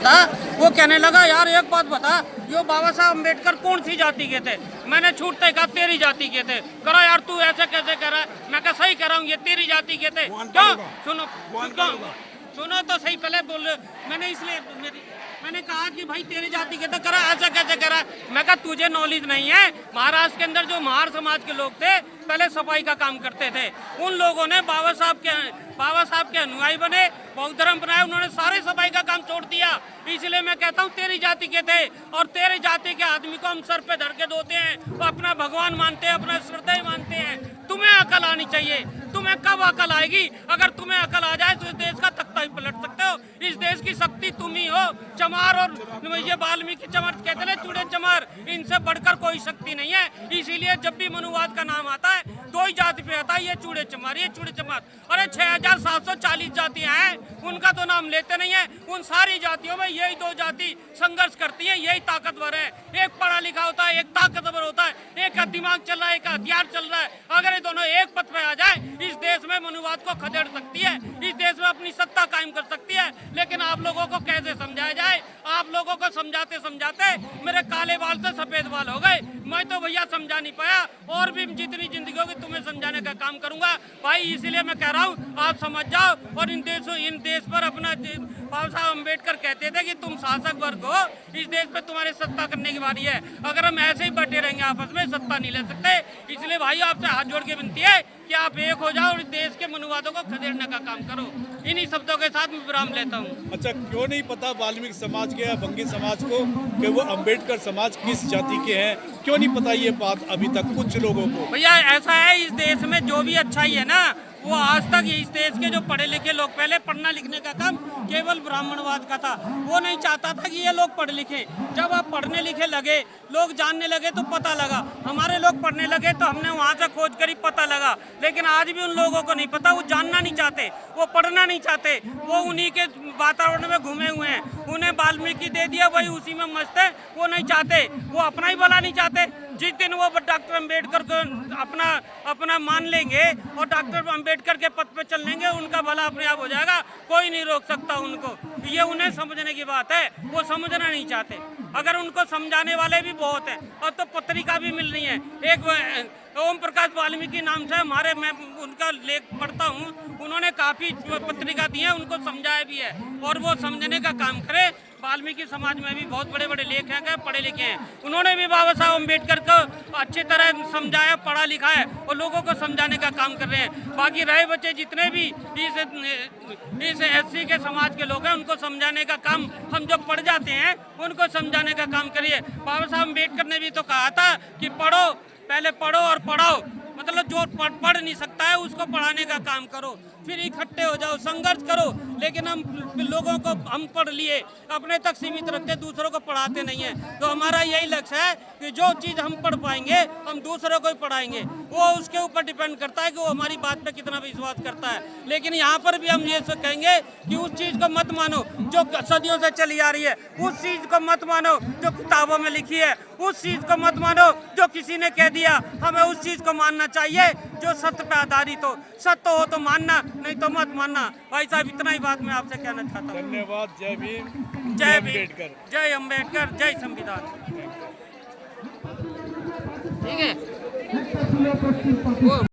था, वो कहने लगा यार एक बात बता, यो बाबा साहब अम्बेडकर कौन सी जाति के थे? मैंने छूटते कहा तेरी जाति के थे। करा यार तू ऐसे कैसे कह रहा है? मैं कहा सही कह रहा हूँ, ये तेरी जाति के थे। क्यों? सुनो तो सही, पहले बोल। मैंने इसलिए मैंने कहा कि भाई तेरी जाति के तो करा, ऐसा कैसे करा? मैं कहा तुझे नॉलेज नहीं है। महाराष्ट्र के अंदर जो महार समाज के लोग थे पहले सफाई का काम करते थे, उन लोगों ने बाबा साहब के अनुयायी बने, बौद्ध धर्म बनाया, उन्होंने सारे सफाई का काम छोड़ दिया। इसलिए मैं कहता हूँ तेरी जाति के थे, और तेरी जाति के आदमी को हम सर पे धर के धोते हैं, वो अपना भगवान मानते हैं, अपना श्रद्धेय मानते हैं। तुम्हें अकल आनी चाहिए। तुम्हें कब अकल आएगी? अगर तुम्हें अकल आ जाए तो इस देश का तख्ता ही पलट सकते हो। इस देश की शक्ति तुम ही हो। चमार और ये वाल्मीकि चमार कहते हैं, चूड़े चमार, इनसे बढ़कर कोई शक्ति नहीं है। इसीलिए जब भी मनुवाद का नाम आता है दो ही जाति पे आता है, ये चूड़े चमार, ये चूड़े चमार। अरे 6740 जातियां हैं, उनका तो नाम लेते नहीं है। उन सारी जातियों में यही दो जाति संघर्ष करती है, यही ताकतवर है। एक पढ़ा लिखा होता है, एक ताकतवर होता है, एक का दिमाग चल रहा है, एक का हथियार चल रहा है। अगर ये दोनों एक पथ पे आ जाए, इस देश में मनुवाद को खदेड़ सकती है, इस देश में अपनी सत्ता कायम कर सकती है। लेकिन आप लोगों को कैसे समझाया जाए? आप लोगों को समझाते समझाते मेरे काले बाल से सफेद बाल हो गए। मैं तो भैया समझा नहीं पाया, और भी जितनी जिंदगी होगी तुम्हें समझाने का काम करूंगा भाई। इसीलिए मैं कह रहा हूँ आप समझ जाओ। और इन देश पर अपना बाबा साहब अम्बेडकर कहते थे कि तुम शासक वर्ग हो, इस देश पे तुम्हारी सत्ता करने की बारी है। अगर हम ऐसे ही बटे रहेंगे आपस में, सत्ता नहीं ले सकते। इसलिए भाई आपसे हाथ जोड़ के विनती है कि आप एक हो जाओ और इस देश के मनुवादों को खदेड़ने का काम करो। इन्हीं शब्दों के साथ मैं विराम लेता हूँ। अच्छा, क्यों नहीं पता वाल्मीकि समाज के या बंगी समाज को कि वो अम्बेडकर समाज किस जाति के हैं? क्यों नहीं पता ये बात अभी तक कुछ लोगों को? भैया ऐसा है, इस देश में जो भी अच्छा ही है ना, वो आज तक इस देश के जो पढ़े लिखे लोग, पहले पढ़ना लिखने का काम केवल ब्राह्मणवाद का था, वो नहीं चाहता था कि ये लोग पढ़ लिखे। जब आप पढ़ने लिखे लगे, लोग जानने लगे तो पता लगा। हमारे लोग पढ़ने लगे तो हमने वहाँ से खोज करी, पता लगा। लेकिन आज भी उन लोगों को नहीं पता, वो जानना नहीं चाहते, वो पढ़ना नहीं चाहते, वो उन्हीं के वातावरण में घूमे हुए हैं। उन्हें वाल्मीकि दे दिया, वही उसी में मस्त है, वो नहीं चाहते, वो अपना ही भला नहीं चाहते। जिस दिन वो डॉक्टर अम्बेडकर को अपना मान लेंगे और डॉक्टर अम्बेडकर के पथ पे चल लेंगे, उनका भला अपने आप हो जाएगा, कोई नहीं रोक सकता उनको। ये उन्हें समझने की बात है, वो समझना नहीं चाहते। अगर उनको समझाने वाले भी बहुत हैं, और तो पत्रिका भी मिल रही है। एक ओम प्रकाश वाल्मीकि नाम से हमारे, मैं उनका लेख पढ़ता हूँ, उन्होंने काफ़ी पत्रिका दी है, उनको समझाया भी है, और वो समझने का काम करे। वाल्मीकि समाज में भी बहुत बड़े बड़े लेख हैं, पढ़े लिखे हैं, उन्होंने भी बाबा साहब अम्बेडकर को अच्छी तरह समझाया, पढ़ा लिखा है, और लोगों को समझाने का काम कर रहे हैं। बाकी रहे बच्चे जितने भी इस SC के समाज के लोग हैं, उनको समझाने का काम हम जो पढ़ जाते हैं उनको समझाने का काम करिए। बाबा साहब अम्बेडकर ने भी तो कहा था कि पढ़ो, पहले पढ़ो और पढ़ाओ। मतलब जो पढ़ नहीं सकता है उसको पढ़ाने का काम करो, फिर इकट्ठे हो जाओ, संघर्ष करो। लेकिन हम लोगों को हम पढ़ लिए अपने तक सीमित रखते, दूसरों को पढ़ाते नहीं है। तो हमारा यही लक्ष्य है कि जो चीज़ हम पढ़ पाएंगे हम दूसरों को ही पढ़ाएंगे। वो उसके ऊपर डिपेंड करता है कि वो हमारी बात पे कितना विश्वास करता है। लेकिन यहाँ पर भी हम ये कहेंगे कि उस चीज़ को मत मानो जो सदियों से चली आ रही है, उस चीज़ को मत मानो जो किताबों में लिखी है, उस चीज़ को मत मानो जो किसी ने कह दिया। हमें उस चीज़ को मानना चाहिए जो सत्य पे आधारित हो। सत्य हो तो मानना, नहीं तो मत मानना। भाई साहब इतना ही बात मैं आपसे कहना चाहता हूँ। धन्यवाद। जय भीम, जय अम्बेडकर, जय अम्बेडकर, जय संविधान। ठीक है।